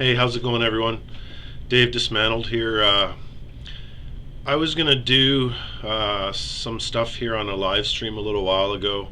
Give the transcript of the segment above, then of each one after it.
Hey, how's it going, everyone? Dave Dismantled here. I was gonna do some stuff here on a live stream a little while ago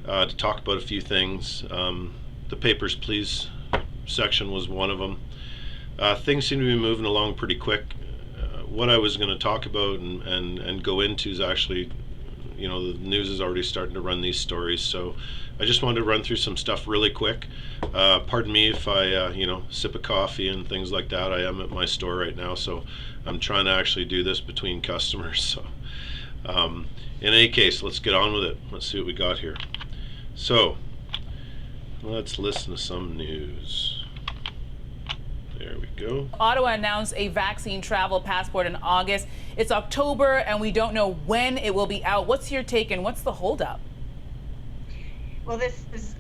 to talk about a few things. The Papers, Please section was one of them. Things seem to be moving along pretty quick. What I was going to talk about and go into is actually, the news is already starting to run these stories, so I just wanted to run through some stuff really quick. Pardon me if I, sip a coffee and things like that. I am at my store right now, so I'm trying to actually do this between customers. So, in any case, let's get on with it. Let's see what we got here. So, let's listen to some news. There we go. Ottawa announced a vaccine travel passport in August. It's October and we don't know when it will be out. What's your take and what's the holdup? Well, this is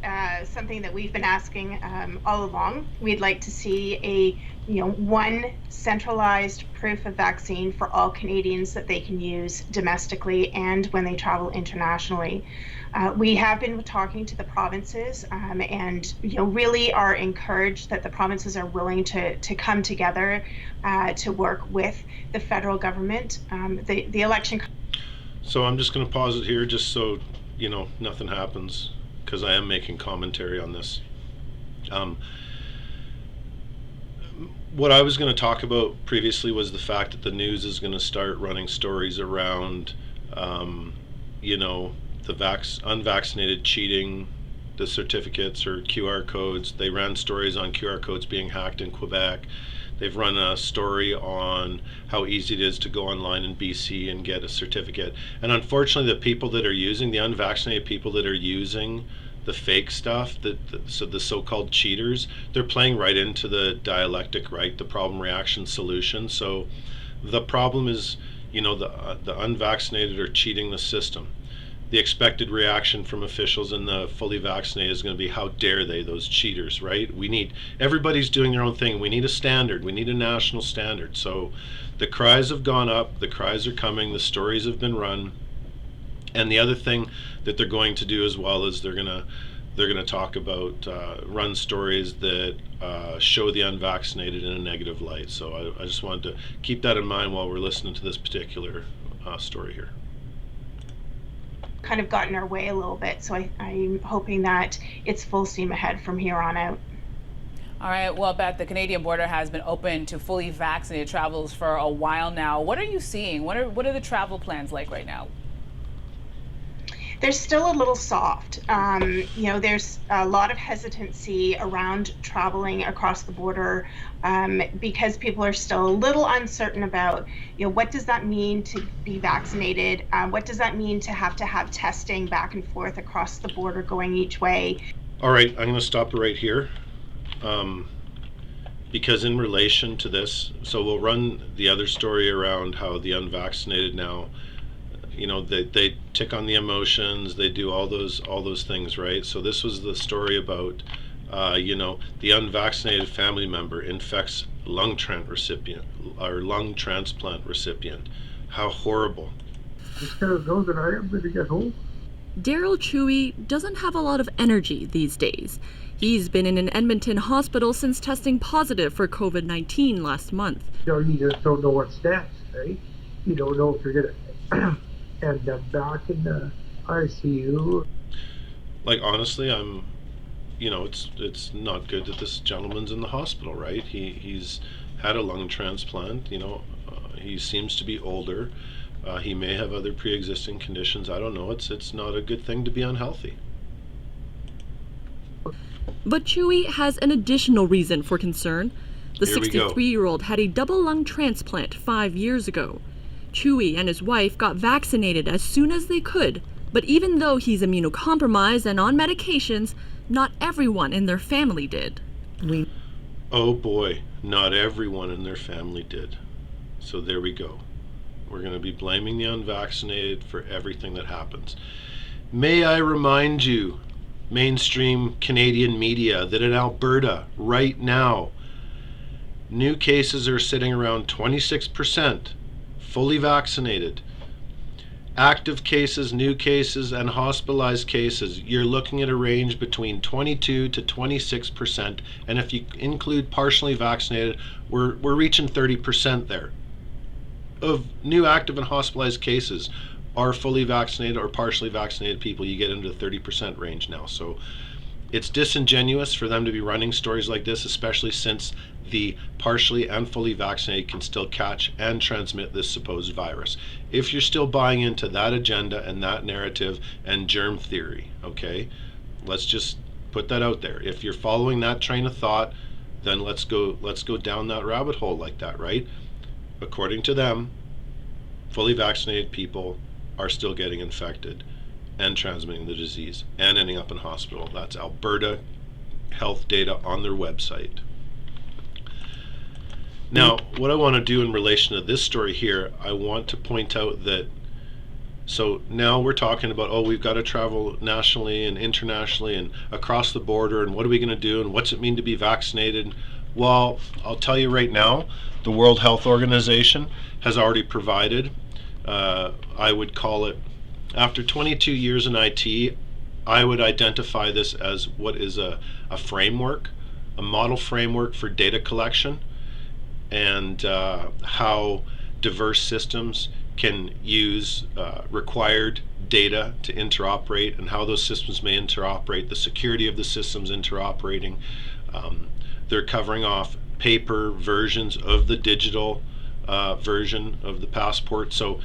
something that we've been asking all along. We'd like to see one centralized proof of vaccine for all Canadians that they can use domestically and when they travel internationally. We have been talking to the provinces and really are encouraged that the provinces are willing to come together to work with the federal government. The election. So I'm just going to pause it here just so nothing happens, because I am making commentary on this. What I was going to talk about previously was the fact that the news is going to start running stories around, the unvaccinated cheating the certificates or QR codes. They ran stories on QR codes being hacked in Quebec. They've run a story on how easy it is to go online in BC and get a certificate. And unfortunately, the unvaccinated people that are using the fake stuff, so the so-called cheaters, they're playing right into the dialectic, right? The problem, reaction, solution. So the problem is, the unvaccinated are cheating the system. The expected reaction from officials and the fully vaccinated is going to be, how dare they, those cheaters, right? Everybody's doing their own thing. We need a standard. We need a national standard. So the cries have gone up, the cries are coming, the stories have been run. And the other thing that they're going to do as well is they're going to talk about, run stories that show the unvaccinated in a negative light. So I just wanted to keep that in mind while we're listening to this particular story here. Kind of got in our way a little bit, so I'm hoping that it's full steam ahead from here on out. All right, well, Beth, the Canadian border has been open to fully vaccinated travelers for a while now. What are you seeing? What are the travel plans like right now? They're still a little soft. There's a lot of hesitancy around traveling across the border because people are still a little uncertain about, what does that mean to be vaccinated? What does that mean to have testing back and forth across the border going each way? All right, I'm going to stop right here because in relation to this, so we'll run the other story around how the unvaccinated now, they tick on the emotions, they do all those things, right? So this was the story about, the unvaccinated family member infects lung transplant recipient. How horrible. Just kind of know that I am going to get home. Daryl Chewie doesn't have a lot of energy these days. He's been in an Edmonton hospital since testing positive for COVID-19 last month. You just don't know what's next, right? You don't know if you're going to end up back in the ICU. Like, honestly, it's not good that this gentleman's in the hospital, right? He's had a lung transplant, he seems to be older. He may have other pre-existing conditions. I don't know. It's not a good thing to be unhealthy. But Chewie has an additional reason for concern. The 63-year-old had a double lung transplant 5 years ago. Chewie and his wife got vaccinated as soon as they could, but even though he's immunocompromised and on medications, not everyone in their family did. Oh boy, not everyone in their family did. So there we go. We're going to be blaming the unvaccinated for everything that happens. May I remind you, mainstream Canadian media, that in Alberta, right now, new cases are sitting around 26%. Fully vaccinated. active cases, new cases, and hospitalized cases, you're looking at a range between 22 to 26%, and if you include partially vaccinated, we're reaching 30% there. Of new active and hospitalized cases are fully vaccinated or partially vaccinated people. You get into the 30% range now. So it's disingenuous for them to be running stories like this, especially since the partially and fully vaccinated can still catch and transmit this supposed virus. If you're still buying into that agenda and that narrative and germ theory, okay, let's just put that out there. If you're following that train of thought, then let's go down that rabbit hole like that, right? According to them, fully vaccinated people are still getting infected and transmitting the disease and ending up in hospital. That's Alberta health data on their website. Now, what I want to do in relation to this story here, I want to point out that, so now we're talking about, oh, we've got to travel nationally and internationally and across the border, and what are we going to do, and what's it mean to be vaccinated? Well, I'll tell you right now, the World Health Organization has already provided, I would call it, after 22 years in IT, I would identify this as what is a framework, a model framework for data collection, and how diverse systems can use required data to interoperate, and how those systems may interoperate, the security of the systems interoperating. They're covering off paper versions of the digital version of the passport. So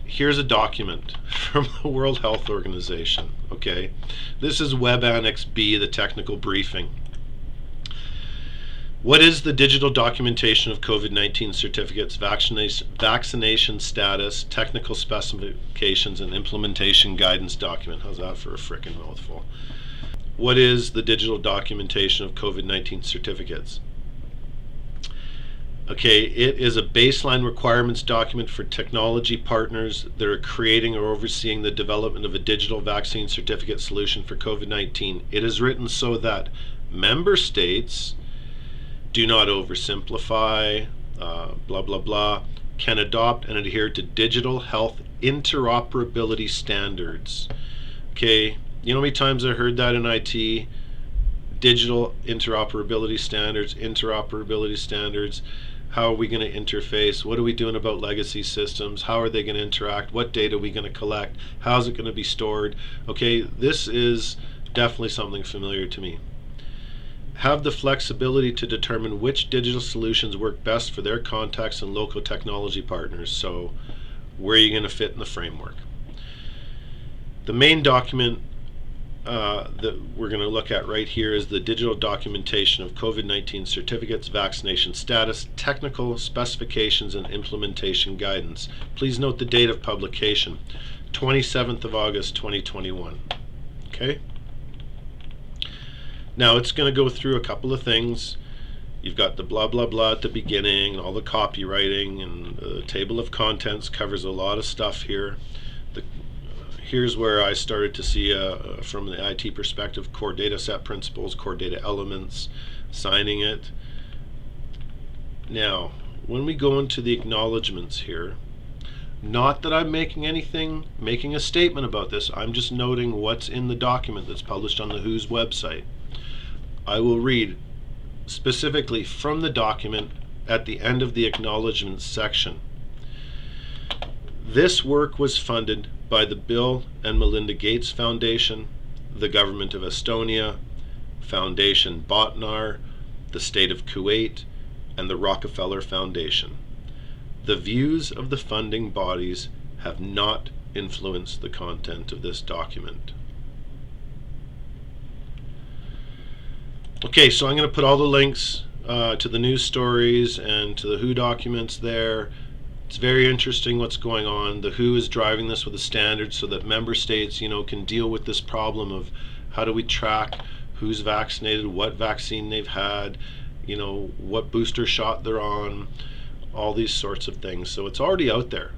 here's a document from the World Health Organization, okay? This is Web Annex B, the technical briefing. What is the digital documentation of COVID-19 certificates, vaccination status, technical specifications, and implementation guidance document? How's that for a frickin' mouthful? What is the digital documentation of COVID-19 certificates? Okay, it is a baseline requirements document for technology partners that are creating or overseeing the development of a digital vaccine certificate solution for COVID-19. It is written so that member states do not oversimplify, blah, blah, blah, can adopt and adhere to digital health interoperability standards. Okay, you know how many times I heard that in IT? Digital interoperability standards. How are we going to interface? What are we doing about legacy systems? How are they going to interact? What data are we going to collect? How's it going to be stored? Okay, this is definitely something familiar to me. Have the flexibility to determine which digital solutions work best for their context and local technology partners. So where are you going to fit in the framework? The main document that we're going to look at right here is the digital documentation of COVID-19 certificates, vaccination status, technical specifications, and implementation guidance. Please note the date of publication, 27th of August 2021. Okay? Now it's going to go through a couple of things. You've got the blah blah blah at the beginning, all the copywriting, and the table of contents covers a lot of stuff here. Here's where I started to see, from the IT perspective, core data set principles, core data elements, signing it. Now, when we go into the acknowledgements here, not that I'm making a statement about this, I'm just noting what's in the document that's published on the WHO's website. I will read specifically from the document at the end of the acknowledgements section. This work was funded by the Bill and Melinda Gates Foundation, the Government of Estonia, Foundation Botnar, the State of Kuwait, and the Rockefeller Foundation. The views of the funding bodies have not influenced the content of this document. Okay, so I'm going to put all the links to the news stories and to the WHO documents there. It's very interesting what's going on. The WHO is driving this with a standard so that member states, can deal with this problem of how do we track who's vaccinated, what vaccine they've had, what booster shot they're on, all these sorts of things. So it's already out there.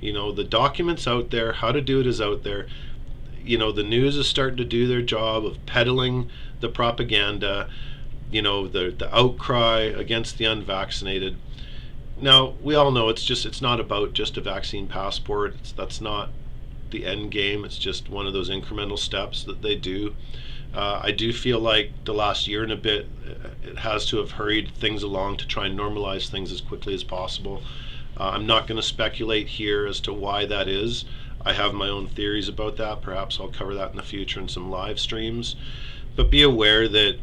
The document's out there, how to do it is out there. The news is starting to do their job of peddling the propaganda, the outcry against the unvaccinated. Now, we all know it's not about just a vaccine passport. That's not the end game. It's just one of those incremental steps that they do. I do feel like the last year and a bit, it has to have hurried things along to try and normalize things as quickly as possible. I'm not going to speculate here as to why that is. I have my own theories about that. Perhaps I'll cover that in the future in some live streams. But be aware that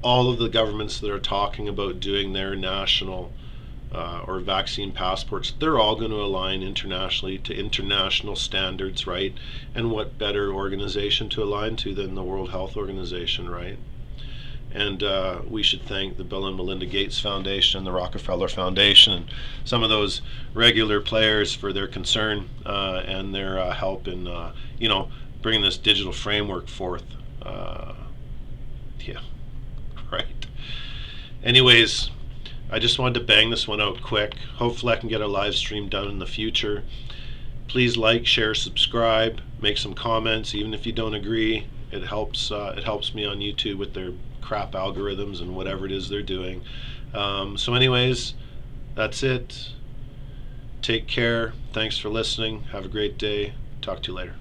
all of the governments that are talking about doing their national or vaccine passports, they're all going to align internationally to international standards, right? And what better organization to align to than the World Health Organization, right? And we should thank the Bill and Melinda Gates Foundation and the Rockefeller Foundation and some of those regular players for their concern and their help in, bringing this digital framework forth. Yeah, right. Anyways, I just wanted to bang this one out quick. Hopefully I can get a live stream done in the future. Please like, share, subscribe, make some comments, even if you don't agree. It helps me on YouTube with their crap algorithms and whatever it is they're doing. So anyways, that's it. Take care. Thanks for listening. Have a great day. Talk to you later.